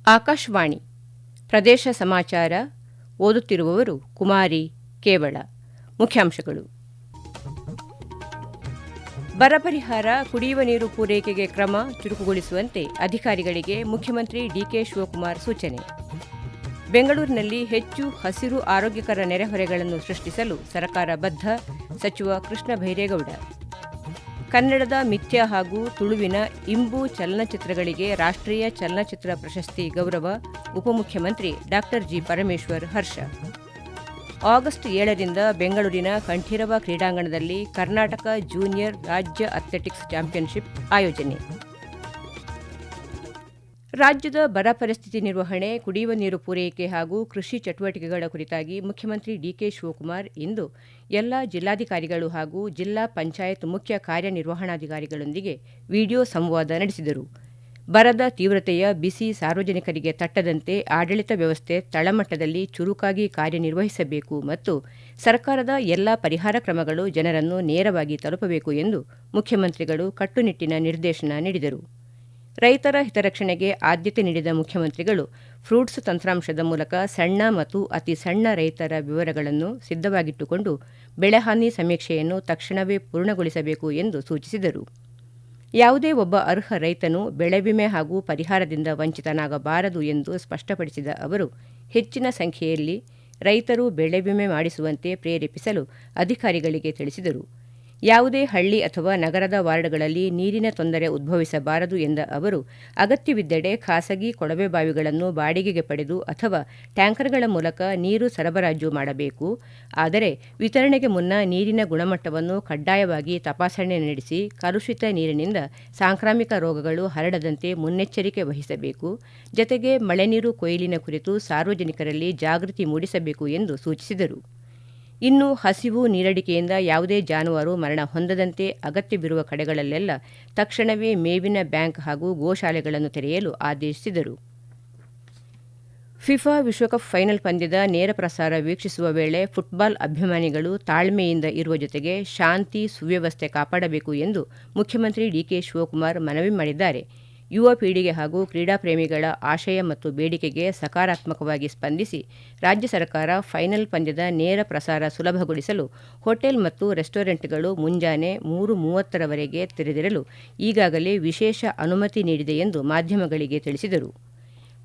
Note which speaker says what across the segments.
Speaker 1: ಆಕಾಶವಾಣಿ ಪ್ರದೇಶ ಸಮಾಚಾರ ಓದುತ್ತಿರುವವರು ಕುಮಾರಿ ಕೇವಳ. ಮುಖ್ಯಾಂಶಗಳು: ಬರ ಪರಿಹಾರ, ಕುಡಿಯುವ ನೀರು ಪೂರೈಕೆಗೆ ಕ್ರಮ ಚುರುಕುಗೊಳಿಸುವಂತೆ ಅಧಿಕಾರಿಗಳಿಗೆ ಮುಖ್ಯಮಂತ್ರಿ ಡಿಕೆ ಶಿವಕುಮಾರ್ ಸೂಚನೆ. ಬೆಂಗಳೂರಿನಲ್ಲಿ ಹೆಚ್ಚು ಹಸಿರು ಆರೋಗ್ಯಕರ ನೆರೆಹೊರೆಗಳನ್ನು ಸೃಷ್ಟಿಸಲು ಸರ್ಕಾರ ಬದ್ಧ, ಸಚಿವ ಕೃಷ್ಣ ಬೈರೇಗೌಡ. ಕನ್ನಡದ ಮಿಥ್ಯ ಹಾಗೂ ತುಳುವಿನ ಇಂಬು ಚಲನಚಿತ್ರಗಳಿಗೆ ರಾಷ್ಟ್ರೀಯ ಚಲನಚಿತ್ರ ಪ್ರಶಸ್ತಿ ಗೌರವ, ಉಪಮುಖ್ಯಮಂತ್ರಿ ಡಾ ಜಿ. ಪರಮೇಶ್ವರ್ ಹರ್ಷ. ಆಗಸ್ಟ್ 7ರಿಂದ ಬೆಂಗಳೂರಿನ ಕಂಠೀರವ ಕ್ರೀಡಾಂಗಣದಲ್ಲಿ ಕರ್ನಾಟಕ ಜೂನಿಯರ್ ರಾಜ್ಯ ಅಥ್ಲೆಟಿಕ್ಸ್ ಚಾಂಪಿಯನ್ಶಿಪ್ ಆಯೋಜನೆ. ರಾಜ್ಯದ ಬರ ಪರಿಸ್ಥಿತಿ ನಿರ್ವಹಣೆ, ಕುಡಿಯುವ ನೀರು ಪೂರೈಕೆ ಹಾಗೂ ಕೃಷಿ ಚಟುವಟಿಕೆಗಳ ಕುರಿತಾಗಿ ಮುಖ್ಯಮಂತ್ರಿ ಡಿಕೆ ಶಿವಕುಮಾರ್ ಇಂದು ಎಲ್ಲ ಜಿಲ್ಲಾಧಿಕಾರಿಗಳು ಹಾಗೂ ಜಿಲ್ಲಾ ಪಂಚಾಯತ್ ಮುಖ್ಯ ಕಾರ್ಯನಿರ್ವಹಣಾಧಿಕಾರಿಗಳೊಂದಿಗೆ ವಿಡಿಯೋ ಸಂವಾದ ನಡೆಸಿದರು. ಬರದ ತೀವ್ರತೆಯ ಬಿಸಿ ಸಾರ್ವಜನಿಕರಿಗೆ ತಟ್ಟದಂತೆ ಆಡಳಿತ ವ್ಯವಸ್ಥೆ ತಳಮಟ್ಟದಲ್ಲಿ ಚುರುಕಾಗಿ ಕಾರ್ಯನಿರ್ವಹಿಸಬೇಕು ಮತ್ತು ಸರ್ಕಾರದ ಎಲ್ಲ ಪರಿಹಾರ ಕ್ರಮಗಳು ಜನರನ್ನು ನೇರವಾಗಿ ತಲುಪಬೇಕು ಎಂದು ಮುಖ್ಯಮಂತ್ರಿಗಳು ಕಟ್ಟುನಿಟ್ಟಿನ ನಿರ್ದೇಶನ ನೀಡಿದರು. ರೈತರ ಹಿತರಕ್ಷಣೆಗೆ ಆದ್ಯತೆ ನೀಡಿದ ಮುಖ್ಯಮಂತ್ರಿಗಳು ಫ್ರೂಟ್ಸ್ ತಂತ್ರಾಂಶದ ಮೂಲಕ ಸಣ್ಣ ಮತ್ತು ಅತಿ ಸಣ್ಣ ರೈತರ ವಿವರಗಳನ್ನು ಸಿದ್ಧವಾಗಿಟ್ಟುಕೊಂಡು ಬೆಳೆಹಾನಿ ಸಮೀಕ್ಷೆಯನ್ನು ತಕ್ಷಣವೇ ಪೂರ್ಣಗೊಳಿಸಬೇಕು ಎಂದು ಸೂಚಿಸಿದರು. ಯಾವುದೇ ಒಬ್ಬ ಅರ್ಹ ರೈತನು ಬೆಳೆ ವಿಮೆ ಹಾಗೂ ಪರಿಹಾರದಿಂದ ವಂಚಿತನಾಗಬಾರದು ಎಂದು ಸ್ಪಷ್ಟಪಡಿಸಿದ ಅವರು, ಹೆಚ್ಚಿನ ಸಂಖ್ಯೆಯಲ್ಲಿ ರೈತರು ಬೆಳೆ ವಿಮೆ ಮಾಡಿಸುವಂತೆ ಪ್ರೇರೇಪಿಸಲು ಅಧಿಕಾರಿಗಳಿಗೆ ತಿಳಿಸಿದರು. ಯಾವುದೇ ಹಳ್ಳಿ ಅಥವಾ ನಗರದ ವಾರ್ಡ್ಗಳಲ್ಲಿ ನೀರಿನ ತೊಂದರೆ ಉದ್ಭವಿಸಬಾರದು ಎಂದ ಅವರು, ಅಗತ್ಯವಿದ್ದೆಡೆ ಖಾಸಗಿ ಕೊಳವೆ ಬಾವಿಗಳನ್ನು ಬಾಡಿಗೆಗೆ ಪಡೆದು ಅಥವಾ ಟ್ಯಾಂಕರ್ಗಳ ಮೂಲಕ ನೀರು ಸರಬರಾಜು ಮಾಡಬೇಕು. ಆದರೆ ವಿತರಣೆಗೆ ಮುನ್ನ ನೀರಿನ ಗುಣಮಟ್ಟವನ್ನು ಕಡ್ಡಾಯವಾಗಿ ತಪಾಸಣೆ ನಡೆಸಿ ಕಲುಷಿತ ನೀರಿನಿಂದ ಸಾಂಕ್ರಾಮಿಕ ರೋಗಗಳು ಹರಡದಂತೆ ಮುನ್ನೆಚ್ಚರಿಕೆ ವಹಿಸಬೇಕು. ಜತೆಗೆ ಮಳೆ ನೀರು ಕೊಯ್ಲಿನ ಕುರಿತು ಸಾರ್ವಜನಿಕರಲ್ಲಿ ಜಾಗೃತಿ ಮೂಡಿಸಬೇಕು ಎಂದು ಸೂಚಿಸಿದರು. ಇನ್ನು ಹಸಿವು, ನೀರಡಿಕೆಯಿಂದ ಯಾವುದೇ ಜಾನುವಾರು ಮರಣ ಹೊಂದದಂತೆ ಅಗತ್ಯವಿರುವ ಕಡೆಗಳಲ್ಲೆಲ್ಲ ತಕ್ಷಣವೇ ಮೇವಿನ ಬ್ಯಾಂಕ್ ಹಾಗೂ ಗೋಶಾಲೆಗಳನ್ನು ತೆರೆಯಲು ಆದೇಶಿಸಿದರು. ಫಿಫಾ ವಿಶ್ವಕಪ್ ಫೈನಲ್ ಪಂದ್ಯದ ನೇರ ಪ್ರಸಾರ ವೀಕ್ಷಿಸುವ ವೇಳೆ ಫುಟ್ಬಾಲ್ ಅಭಿಮಾನಿಗಳು ತಾಳ್ಮೆಯಿಂದ ಇರುವ ಜೊತೆಗೆ ಶಾಂತಿ, ಸುವ್ಯವಸ್ಥೆ ಕಾಪಾಡಬೇಕು ಎಂದು ಮುಖ್ಯಮಂತ್ರಿ ಡಿಕೆ ಶಿವಕುಮಾರ್ ಮನವಿ ಮಾಡಿದ್ದಾರೆ. ಯುವ ಪೀಳಿಗೆ ಹಾಗೂ ಕ್ರೀಡಾಪ್ರೇಮಿಗಳ ಆಶಯ ಮತ್ತು ಬೇಡಿಕೆಗೆ ಸಕಾರಾತ್ಮಕವಾಗಿ ಸ್ಪಂದಿಸಿ ರಾಜ್ಯ ಸರ್ಕಾರ ಫೈನಲ್ ಪಂದ್ಯದ ನೇರ ಪ್ರಸಾರ ಸುಲಭಗೊಳಿಸಲು ಹೋಟೆಲ್ ಮತ್ತು ರೆಸ್ಟೋರೆಂಟ್ಗಳು ಮುಂಜಾನೆ 3:30ರವರೆಗೆ ತೆರೆದಿರಲು ಈಗಾಗಲೇ ವಿಶೇಷ ಅನುಮತಿ ನೀಡಿದೆ ಎಂದು ಮಾಧ್ಯಮಗಳಿಗೆ ತಿಳಿಸಿದರು.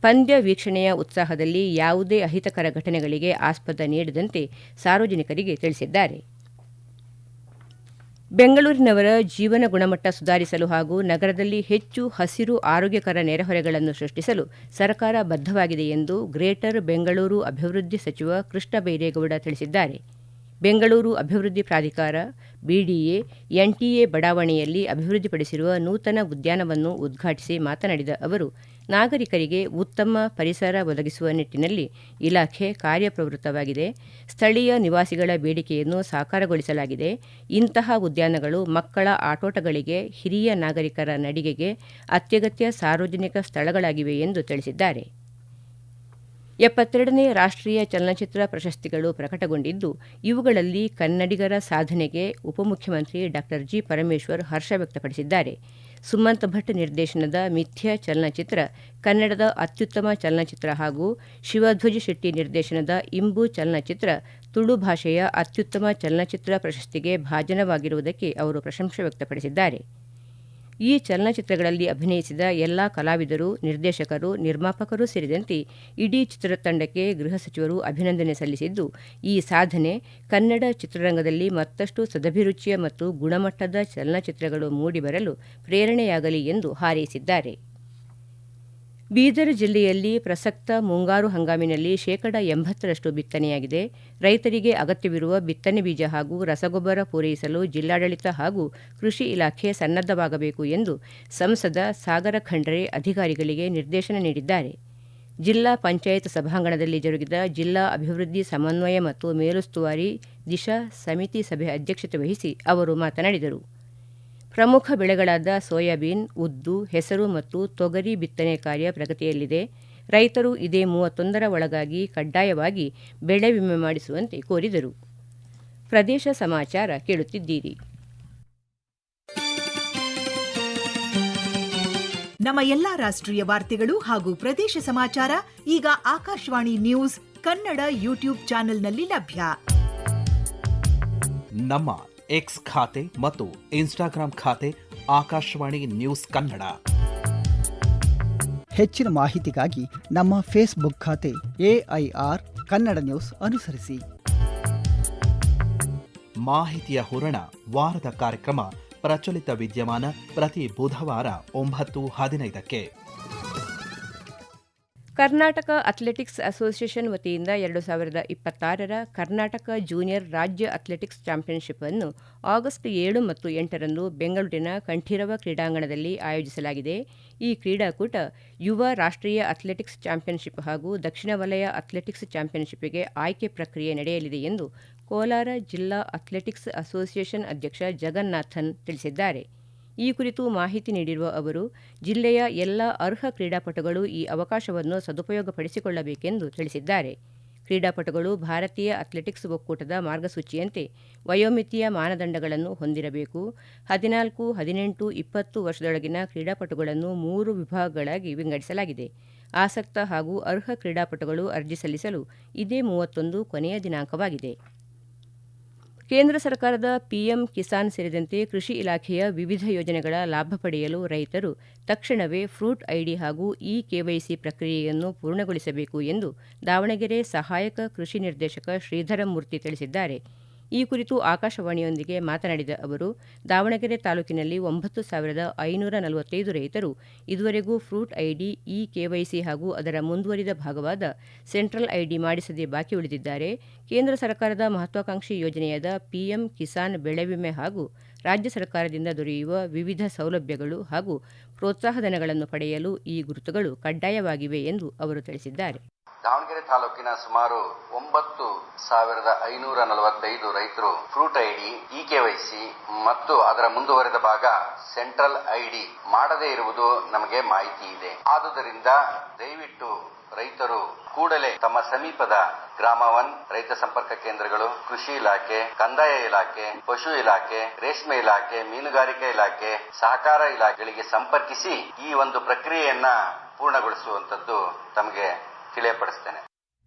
Speaker 1: ಪಂದ್ಯ ವೀಕ್ಷಣೆಯ ಉತ್ಸಾಹದಲ್ಲಿ ಯಾವುದೇ ಅಹಿತಕರ ಘಟನೆಗಳಿಗೆ ಆಸ್ಪದ ನೀಡದಂತೆ ಸಾರ್ವಜನಿಕರಿಗೆ ತಿಳಿಸಿದ್ದಾರೆ. ಬೆಂಗಳೂರಿನವರ ಜೀವನ ಗುಣಮಟ್ಟ ಸುಧಾರಿಸಲು ಹಾಗೂ ನಗರದಲ್ಲಿ ಹೆಚ್ಚು ಹಸಿರು ಆರೋಗ್ಯಕರ ನೆರೆಹೊರೆಗಳನ್ನು ಸೃಷ್ಟಿಸಲು ಸರ್ಕಾರ ಬದ್ಧವಾಗಿದೆ ಎಂದು ಗ್ರೇಟರ್ ಬೆಂಗಳೂರು ಅಭಿವೃದ್ಧಿ ಸಚಿವ ಕೃಷ್ಣ ಬೈರೇಗೌಡ ತಿಳಿಸಿದ್ದಾರೆ. ಬೆಂಗಳೂರು ಅಭಿವೃದ್ಧಿ ಪ್ರಾಧಿಕಾರ, ಬಿಡಿಎ, ಎನ್ಟಿಎ ಬಡಾವಣೆಯಲ್ಲಿ ಅಭಿವೃದ್ಧಿಪಡಿಸಿರುವ ನೂತನ ಉದ್ಯಾನವನ್ನು ಉದ್ಘಾಟಿಸಿ ಮಾತನಾಡಿದ ಅವರು, ನಾಗರಿಕರಿಗೆ ಉತ್ತಮ ಪರಿಸರ ಒದಗಿಸುವ ನಿಟ್ಟಿನಲ್ಲಿ ಇಲಾಖೆ ಕಾರ್ಯಪ್ರವೃತ್ತವಾಗಿದೆ. ಸ್ಥಳೀಯ ನಿವಾಸಿಗಳ ಬೇಡಿಕೆಯನ್ನು ಸಾಕಾರಗೊಳಿಸಲಾಗಿದೆ. ಇಂತಹ ಉದ್ಯಾನಗಳು ಮಕ್ಕಳ ಆಟೋಟಗಳಿಗೆ, ಹಿರಿಯ ನಾಗರಿಕರ ನಡಿಗೆಗೆ ಅತ್ಯಗತ್ಯ ಸಾರ್ವಜನಿಕ ಸ್ಥಳಗಳಾಗಿವೆ ಎಂದು ತಿಳಿಸಿದ್ದಾರೆ. 72ನೇ ರಾಷ್ಟ್ರೀಯ ಚಲನಚಿತ್ರ ಪ್ರಶಸ್ತಿಗಳು ಪ್ರಕಟಗೊಂಡಿದ್ದು, ಇವುಗಳಲ್ಲಿ ಕನ್ನಡಿಗರ ಸಾಧನೆಗೆ ಉಪಮುಖ್ಯಮಂತ್ರಿ ಡಾ ಜಿ. ಪರಮೇಶ್ವರ್ ಹರ್ಷ ವ್ಯಕ್ತಪಡಿಸಿದ್ದಾರೆ. ಸುಮಂತ್ ಭಟ್ ನಿರ್ದೇಶನದ ಮಿಥ್ಯ ಚಲನಚಿತ್ರ ಕನ್ನಡದ ಅತ್ಯುತ್ತಮ ಚಲನಚಿತ್ರ ಹಾಗೂ ಶಿವಧ್ವಜ್ ಶೆಟ್ಟಿ ನಿರ್ದೇಶನದ ಇಂಬು ಚಲನಚಿತ್ರ ತುಳು ಭಾಷೆಯ ಅತ್ಯುತ್ತಮ ಚಲನಚಿತ್ರ ಪ್ರಶಸ್ತಿಗೆ ಭಾಜನವಾಗಿರುವುದಕ್ಕೆ ಅವರು ಪ್ರಶಂಸೆ ವ್ಯಕ್ತಪಡಿಸಿದ್ದಾರೆ. ಈ ಚಲನಚಿತ್ರಗಳಲ್ಲಿ ಅಭಿನಯಿಸಿದ ಎಲ್ಲಾ ಕಲಾವಿದರು, ನಿರ್ದೇಶಕರು, ನಿರ್ಮಾಪಕರು ಸೇರಿದಂತೆ ಇಡೀ ಚಿತ್ರತಂಡಕ್ಕೆ ಗೃಹ ಸಚಿವರು ಅಭಿನಂದನೆ ಸಲ್ಲಿಸಿದ್ದು, ಈ ಸಾಧನೆ ಕನ್ನಡ ಚಿತ್ರರಂಗದಲ್ಲಿ ಮತ್ತಷ್ಟು ಸದಭಿರುಚಿಯ ಮತ್ತು ಗುಣಮಟ್ಟದ ಚಲನಚಿತ್ರಗಳು ಮೂಡಿಬರಲು ಪ್ರೇರಣೆಯಾಗಲಿ ಎಂದು ಹಾರೈಸಿದ್ದಾರೆ. ಬೀದರ್ ಜಿಲ್ಲೆಯಲ್ಲಿ ಪ್ರಸಕ್ತ ಮುಂಗಾರು ಹಂಗಾಮಿನಲ್ಲಿ 80% ಬಿತ್ತನೆಯಾಗಿದೆ. ರೈತರಿಗೆ ಅಗತ್ಯವಿರುವ ಬಿತ್ತನೆ ಬೀಜ ಹಾಗೂ ರಸಗೊಬ್ಬರ ಪೂರೈಸಲು ಜಿಲ್ಲಾಡಳಿತ ಹಾಗೂ ಕೃಷಿ ಇಲಾಖೆ ಸನ್ನದ್ಧವಾಗಬೇಕು ಎಂದು ಸಂಸದ ಸಾಗರ ಖಂಡ್ರೆ ಅಧಿಕಾರಿಗಳಿಗೆ ನಿರ್ದೇಶನ ನೀಡಿದ್ದಾರೆ. ಜಿಲ್ಲಾ ಪಂಚಾಯತ್ ಸಭಾಂಗಣದಲ್ಲಿ ಜರುಗಿದ ಜಿಲ್ಲಾ ಅಭಿವೃದ್ಧಿ ಸಮನ್ವಯ ಮತ್ತು ಮೇಲುಸ್ತುವಾರಿ ದಿಶಾ ಸಮಿತಿ ಸಭೆ ಅಧ್ಯಕ್ಷತೆ ವಹಿಸಿ ಅವರು ಮಾತನಾಡಿದರು. ಪ್ರಮುಖ ಬೆಳೆಗಳಾದ ಸೋಯಾಬೀನ್, ಉದ್ದು, ಹೆಸರು ಮತ್ತು ತೊಗರಿ ಬಿತ್ತನೆ ಕಾರ್ಯ ಪ್ರಗತಿಯಲ್ಲಿದೆ. ರೈತರು ಇದೇ 31ರ ಒಳಗಾಗಿ ಕಡ್ಡಾಯವಾಗಿ ಬೆಳೆ ವಿಮೆ ಮಾಡಿಸುವಂತೆ ಕೋರಿದರು. ಪ್ರದೇಶ ಸಮಾಚಾರ ಕೇಳುತ್ತಿದ್ದೀರಿ.
Speaker 2: ನಮ್ಮ ಎಲ್ಲಾ ರಾಷ್ಟ್ರೀಯ ವಾರ್ತೆಗಳು ಹಾಗೂ ಪ್ರದೇಶ ಸಮಾಚಾರ ಈಗ ಆಕಾಶವಾಣಿ ನ್ಯೂಸ್ ಕನ್ನಡ ಯೂಟ್ಯೂಬ್ ಚಾನೆಲ್ನಲ್ಲಿ ಲಭ್ಯ.
Speaker 3: ನಮ್ಮ ಎಕ್ಸ್ ಖಾತೆ ಮತ್ತು ಇನ್ಸ್ಟಾಗ್ರಾಂ ಖಾತೆ ಆಕಾಶವಾಣಿ ನ್ಯೂಸ್ ಕನ್ನಡ.
Speaker 4: ಹೆಚ್ಚಿನ ಮಾಹಿತಿಗಾಗಿ ನಮ್ಮ ಫೇಸ್ಬುಕ್ ಖಾತೆ AIR ಕನ್ನಡ ನ್ಯೂಸ್ ಅನುಸರಿಸಿ.
Speaker 3: ಮಾಹಿತಿಯ ಹೂರಣ ವಾರದ ಕಾರ್ಯಕ್ರಮ ಪ್ರಚಲಿತ ವಿದ್ಯಮಾನ ಪ್ರತಿ ಬುಧವಾರ 9:15ಕ್ಕೆ.
Speaker 1: ಕರ್ನಾಟಕ ಅಥ್ಲೆಟಿಕ್ಸ್ ಅಸೋಸಿಯೇಷನ್ ವತಿಯಿಂದ 2026ರ ಕರ್ನಾಟಕ ಜೂನಿಯರ್ ರಾಜ್ಯ ಅಥ್ಲೆಟಿಕ್ಸ್ ಚಾಂಪಿಯನ್ಶಿಪ್ ಅನ್ನು ಆಗಸ್ಟ್ 7 ಮತ್ತು 8ರಂದು ಬೆಂಗಳೂರಿನ ಕಂಠೀರವ ಕ್ರೀಡಾಂಗಣದಲ್ಲಿ ಆಯೋಜಿಸಲಾಗಿದೆ. ಈ ಕ್ರೀಡಾಕೂಟ ಯುವ ರಾಷ್ಟ್ರೀಯ ಅಥ್ಲೆಟಿಕ್ಸ್ ಚಾಂಪಿಯನ್ಶಿಪ್ ಹಾಗೂ ದಕ್ಷಿಣ ವಲಯ ಅಥ್ಲೆಟಿಕ್ಸ್ ಚಾಂಪಿಯನ್ಶಿಪ್ಗೆ ಆಯ್ಕೆ ಪ್ರಕ್ರಿಯೆ ನಡೆಯಲಿದೆ ಎಂದು ಕೋಲಾರ ಜಿಲ್ಲಾ ಅಥ್ಲೆಟಿಕ್ಸ್ ಅಸೋಸಿಯೇಷನ್ ಅಧ್ಯಕ್ಷ ಜಗನ್ನಾಥನ್ ತಿಳಿಸಿದ್ದಾರೆ. ಈ ಕುರಿತು ಮಾಹಿತಿ ನೀಡಿರುವ ಅವರು, ಜಿಲ್ಲೆಯ ಎಲ್ಲ ಅರ್ಹ ಕ್ರೀಡಾಪಟುಗಳು ಈ ಅವಕಾಶವನ್ನು ಸದುಪಯೋಗಪಡಿಸಿಕೊಳ್ಳಬೇಕೆಂದು ತಿಳಿಸಿದ್ದಾರೆ. ಕ್ರೀಡಾಪಟುಗಳು ಭಾರತೀಯ ಅಥ್ಲೆಟಿಕ್ಸ್ ಒಕ್ಕೂಟದ ಮಾರ್ಗಸೂಚಿಯಂತೆ ವಯೋಮಿತಿಯ ಮಾನದಂಡಗಳನ್ನು ಹೊಂದಿರಬೇಕು. 14, 18, 20 ವರ್ಷದೊಳಗಿನ ಕ್ರೀಡಾಪಟುಗಳನ್ನು 3 ವಿಭಾಗಗಳಾಗಿ ವಿಂಗಡಿಸಲಾಗಿದೆ. ಆಸಕ್ತ ಹಾಗೂ ಅರ್ಹ ಕ್ರೀಡಾಪಟುಗಳು ಅರ್ಜಿ ಸಲ್ಲಿಸಲು ಇದೇ 31 ಕೊನೆಯ ದಿನಾಂಕವಾಗಿದೆ. ಕೇಂದ್ರ ಸರ್ಕಾರದ PM ಕಿಸಾನ್ ಸೇರಿದಂತೆ ಕೃಷಿ ಇಲಾಖೆಯ ವಿವಿಧ ಯೋಜನೆಗಳ ಲಾಭ ಪಡೆಯಲು ರೈತರು ತಕ್ಷಣವೇ ಫ್ರೂಟ್ ಐಡಿ ಹಾಗೂ KYC ಪ್ರಕ್ರಿಯೆಯನ್ನು ಪೂರ್ಣಗೊಳಿಸಬೇಕು ಎಂದು ದಾವಣಗೆರೆ ಸಹಾಯಕ ಕೃಷಿ ನಿರ್ದೇಶಕ ಶ್ರೀಧರಮೂರ್ತಿ ತಿಳಿಸಿದ್ದಾರೆ. ಈ ಕುರಿತು ಆಕಾಶವಾಣಿಯೊಂದಿಗೆ ಮಾತನಾಡಿದ ಅವರು, ದಾವಣಗೆರೆ ತಾಲೂಕಿನಲ್ಲಿ 9,545 ರೈತರು ಇದುವರೆಗೂ ಫ್ರೂಟ್ ಐಡಿ, KYC ಹಾಗೂ ಅದರ ಮುಂದುವರಿದ ಭಾಗವಾದ ಸೆಂಟ್ರಲ್ ಐಡಿ ಮಾಡಿಸದೆ ಬಾಕಿ ಉಳಿದಿದ್ದಾರೆ. ಕೇಂದ್ರ ಸರ್ಕಾರದ ಮಹತ್ವಾಕಾಂಕ್ಷಿ ಯೋಜನೆಯಾದ PM ಕಿಸಾನ್ ಬೆಳೆ ವಿಮೆ ಹಾಗೂ ರಾಜ್ಯ ಸರ್ಕಾರದಿಂದ ದೊರೆಯುವ ವಿವಿಧ ಸೌಲಭ್ಯಗಳು ಹಾಗೂ ಪ್ರೋತ್ಸಾಹಧನಗಳನ್ನು ಪಡೆಯಲು ಈ ಗುರುತುಗಳು ಕಡ್ಡಾಯವಾಗಿವೆ ಎಂದು ಅವರು ತಿಳಿಸಿದ್ದಾರೆ.
Speaker 5: ದಾವಣಗೆರೆ ತಾಲೂಕಿನ ಸುಮಾರು 9,545 ರೈತರು ಫ್ರೂಟ್ ಐಡಿ, KYC ಮತ್ತು ಅದರ ಮುಂದುವರೆದ ಭಾಗ ಸೆಂಟ್ರಲ್ ಐಡಿ ಮಾಡದೇ ಇರುವುದು ನಮಗೆ ಮಾಹಿತಿ ಇದೆ. ಆದುದರಿಂದ ದಯವಿಟ್ಟು ರೈತರು ಕೂಡಲೇ ತಮ್ಮ ಸಮೀಪದ ಗ್ರಾಮ 1 ರೈತ ಸಂಪರ್ಕ ಕೇಂದ್ರಗಳು, ಕೃಷಿ ಇಲಾಖೆ, ಕಂದಾಯ ಇಲಾಖೆ, ಪಶು ಇಲಾಖೆ, ರೇಷ್ಮೆ ಇಲಾಖೆ, ಮೀನುಗಾರಿಕೆ ಇಲಾಖೆ, ಸಹಕಾರ ಇಲಾಖೆಗಳಿಗೆ ಸಂಪರ್ಕಿಸಿ ಈ ಒಂದು ಪ್ರಕ್ರಿಯೆಯನ್ನ ಪೂರ್ಣಗೊಳಿಸುವಂತದ್ದು ತಮಗೆ ತಿಳಿಯಪಡಿಸುತ್ತೇನೆ.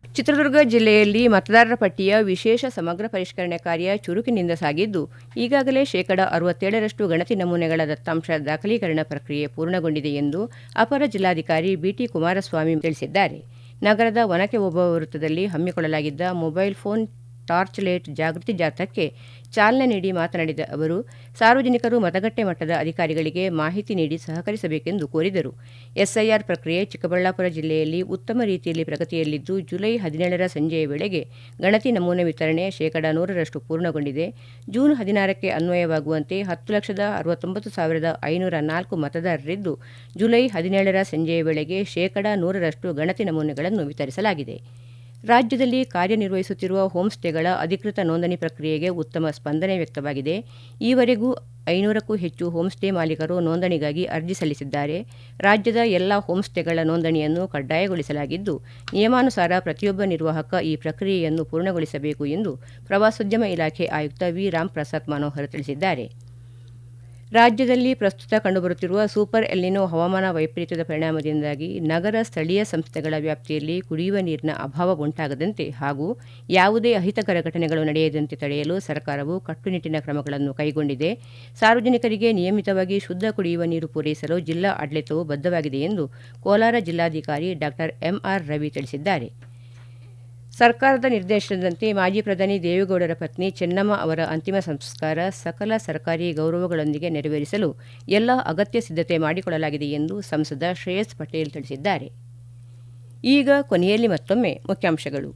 Speaker 1: ಚಿತ್ರದುರ್ಗ ಜಿಲ್ಲೆಯಲ್ಲಿ ಮತದಾರರ ಪಟ್ಟಿಯ ವಿಶೇಷ ಸಮಗ್ರ ಪರಿಷ್ಕರಣೆ ಕಾರ್ಯ ಚುರುಕಿನಿಂದ ಸಾಗಿದ್ದು, ಈಗಾಗಲೇ 67% ಗಣತಿ ನಮೂನೆಗಳ ದತ್ತಾಂಶ ದಾಖಲೀಕರಣ ಪ್ರಕ್ರಿಯೆ ಪೂರ್ಣಗೊಂಡಿದೆ ಎಂದು ಅಪರ ಜಿಲ್ಲಾಧಿಕಾರಿ BT ಕುಮಾರಸ್ವಾಮಿ ತಿಳಿಸಿದ್ದಾರೆ. ನಗರದ ಒನಕೆ ಓಬವ್ವ ವೃತ್ತದಲ್ಲಿ ಹಮ್ಮಿಕೊಳ್ಳಲಾಗಿದ್ದ ಮೊಬೈಲ್ ಫೋನ್ ಟಾರ್ಚ್ ಲೈಟ್ ಜಾಗೃತಿ ಜಾಥಾಕ್ಕೆ ಚಾಲನೆ ನೀಡಿ ಮಾತನಾಡಿದ ಅವರು, ಸಾರ್ವಜನಿಕರು ಮತಗಟ್ಟೆ ಮಟ್ಟದ ಅಧಿಕಾರಿಗಳಿಗೆ ಮಾಹಿತಿ ನೀಡಿ ಸಹಕರಿಸಬೇಕೆಂದು ಕೋರಿದರು. SIR ಪ್ರಕ್ರಿಯೆ ಚಿಕ್ಕಬಳ್ಳಾಪುರ ಜಿಲ್ಲೆಯಲ್ಲಿ ಉತ್ತಮ ರೀತಿಯಲ್ಲಿ ಪ್ರಗತಿಯಲ್ಲಿದ್ದು, ಜುಲೈ 17ರ ಸಂಜೆಯ ವೇಳೆಗೆ ಗಣತಿ ನಮೂನೆ ವಿತರಣೆ 100% ಪೂರ್ಣಗೊಂಡಿದೆ. ಜೂನ್ 16ಕ್ಕೆ ಅನ್ವಯವಾಗುವಂತೆ 10,69,504 ಮತದಾರರಿದ್ದು, ಜುಲೈ 17ರ ಸಂಜೆಯ ವೇಳೆಗೆ 100% ಗಣತಿ ನಮೂನೆಗಳನ್ನು ವಿತರಿಸಲಾಗಿದೆ. ರಾಜ್ಯದಲ್ಲಿ ಕಾರ್ಯನಿರ್ವಹಿಸುತ್ತಿರುವ ಹೋಮ್ ಸ್ಟೇಗಳ ಅಧಿಕೃತ ನೋಂದಣಿ ಪ್ರಕ್ರಿಯೆಗೆ ಉತ್ತಮ ಸ್ಪಂದನೆ ವ್ಯಕ್ತವಾಗಿದೆ. ಈವರೆಗೂ 500ಕ್ಕೂ ಹೆಚ್ಚು ಹೋಮ್ ಸ್ಟೇ ಮಾಲೀಕರು ನೋಂದಣಿಗಾಗಿ ಅರ್ಜಿ ಸಲ್ಲಿಸಿದ್ದಾರೆ. ರಾಜ್ಯದ ಎಲ್ಲ ಹೋಮ್ ಸ್ಟೇಗಳ ನೋಂದಣಿಯನ್ನು ಕಡ್ಡಾಯಗೊಳಿಸಲಾಗಿದ್ದು, ನಿಯಮಾನುಸಾರ ಪ್ರತಿಯೊಬ್ಬ ನಿರ್ವಾಹಕ ಈ ಪ್ರಕ್ರಿಯೆಯನ್ನು ಪೂರ್ಣಗೊಳಿಸಬೇಕು ಎಂದು ಪ್ರವಾಸೋದ್ಯಮ ಇಲಾಖೆ ಆಯುಕ್ತ ವಿ. ರಾಮ್ಪ್ರಸಾದ್ ಮನೋಹರ್ ತಿಳಿಸಿದ್ದಾರೆ. ರಾಜ್ಯದಲ್ಲಿ ಪ್ರಸ್ತುತ ಕಂಡುಬರುತ್ತಿರುವ ಸೂಪರ್ ಎಲ್ನಿನೋ ಹವಾಮಾನ ವೈಪರೀತ್ಯದ ಪರಿಣಾಮದಿಂದಾಗಿ ನಗರ ಸ್ಥಳೀಯ ಸಂಸ್ಥೆಗಳ ವ್ಯಾಪ್ತಿಯಲ್ಲಿ ಕುಡಿಯುವ ನೀರಿನ ಅಭಾವ ಉಂಟಾಗದಂತೆ ಹಾಗೂ ಯಾವುದೇ ಅಹಿತಕರ ಘಟನೆಗಳು ನಡೆಯದಂತೆ ತಡೆಯಲು ಸರ್ಕಾರವು ಕಟ್ಟುನಿಟ್ಟಿನ ಕ್ರಮಗಳನ್ನು ಕೈಗೊಂಡಿದೆ. ಸಾರ್ವಜನಿಕರಿಗೆ ನಿಯಮಿತವಾಗಿ ಶುದ್ಧ ಕುಡಿಯುವ ನೀರು ಪೂರೈಸಲು ಜಿಲ್ಲಾ ಆಡಳಿತವು ಬದ್ಧವಾಗಿದೆ ಎಂದು ಕೋಲಾರ ಜಿಲ್ಲಾಧಿಕಾರಿ ಡಾ MR ರವಿ ತಿಳಿಸಿದ್ದಾರೆ. ಸರ್ಕಾರದ ನಿರ್ದೇಶನದಂತೆ ಮಾಜಿ ಪ್ರಧಾನಿ ದೇವೇಗೌಡರ ಪತ್ನಿ ಚೆನ್ನಮ್ಮ ಅವರ ಅಂತಿಮ ಸಂಸ್ಕಾರ ಸಕಲ ಸರ್ಕಾರಿ ಗೌರವಗಳೊಂದಿಗೆ ನೆರವೇರಿಸಲು ಎಲ್ಲ ಅಗತ್ಯ ಸಿದ್ಧತೆ ಮಾಡಿಕೊಳ್ಳಲಾಗಿದೆ ಎಂದು ಸಂಸದ ಶ್ರೇಯಸ್ ಪಟೇಲ್ ತಿಳಿಸಿದ್ದಾರೆ. ಈಗ ಕೊನೆಯಲ್ಲಿ ಮತ್ತೊಮ್ಮೆ ಮುಖ್ಯಾಂಶಗಳು.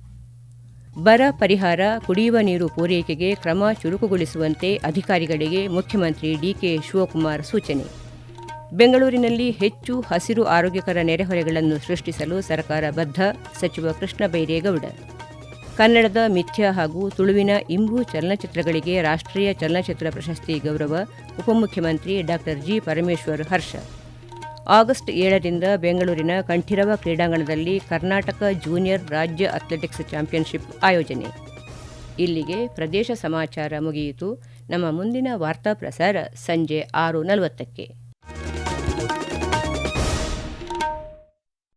Speaker 1: ಬರ ಪರಿಹಾರ, ಕುಡಿಯುವ ನೀರು ಪೂರೈಕೆಗೆ ಕ್ರಮ ಚುರುಕುಗೊಳಿಸುವಂತೆ ಅಧಿಕಾರಿಗಳಿಗೆ ಮುಖ್ಯಮಂತ್ರಿ DK ಶಿವಕುಮಾರ್ ಸೂಚನೆ. ಬೆಂಗಳೂರಿನಲ್ಲಿ ಹೆಚ್ಚು ಹಸಿರು ಆರೋಗ್ಯಕರ ನೆರೆಹೊರೆಗಳನ್ನು ಸೃಷ್ಟಿಸಲು ಸರ್ಕಾರ ಬದ್ಧ, ಸಚಿವ ಕೃಷ್ಣ ಬೈರೇಗೌಡ. ಕನ್ನಡದ ಮಿಥ್ಯ ಹಾಗೂ ತುಳುವಿನ ಇಂಬು ಚಲನಚಿತ್ರಗಳಿಗೆ ರಾಷ್ಟ್ರೀಯ ಚಲನಚಿತ್ರ ಪ್ರಶಸ್ತಿ ಗೌರವ, ಉಪಮುಖ್ಯಮಂತ್ರಿ ಡಾ G. ಪರಮೇಶ್ವರ್ ಹರ್ಷ. ಆಗಸ್ಟ್ 7ರಿಂದ ಬೆಂಗಳೂರಿನ ಕಂಠೀರವ ಕ್ರೀಡಾಂಗಣದಲ್ಲಿ ಕರ್ನಾಟಕ ಜೂನಿಯರ್ ರಾಜ್ಯ ಅಥ್ಲೆಟಿಕ್ಸ್ ಚಾಂಪಿಯನ್ಶಿಪ್ ಆಯೋಜನೆ. ಇಲ್ಲಿಗೆ ಪ್ರದೇಶ ಸಮಾಚಾರ ಮುಗಿಯಿತು. ನಮ್ಮ ಮುಂದಿನ ವಾರ್ತಾ ಪ್ರಸಾರ ಸಂಜೆ 6:40ಕ್ಕೆ.